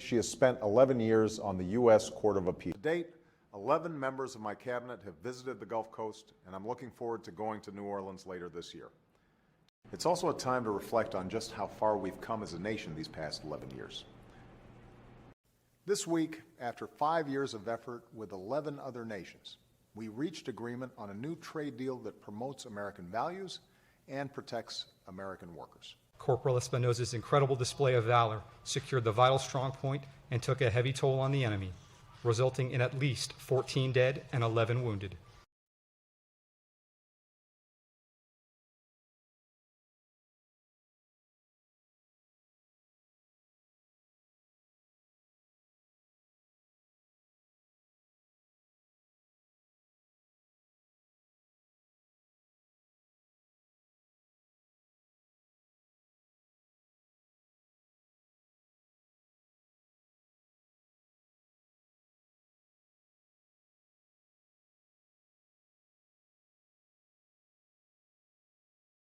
she has spent 11 years on the U.S. Court of Appeal. To date, 11 members of my cabinet have visited the Gulf Coast, and I'm looking forward to going to New Orleans later this year. It's also a time to reflect on just how far we've come as a nation these past 11 years. This week, after 5 years of effort with 11 other nations, we reached agreement on a new trade deal that promotes American values and protects American workers. Corporal Espinosa's incredible display of valor secured the vital strong point and took a heavy toll on the enemy, resulting in at least 14 dead and 11 wounded.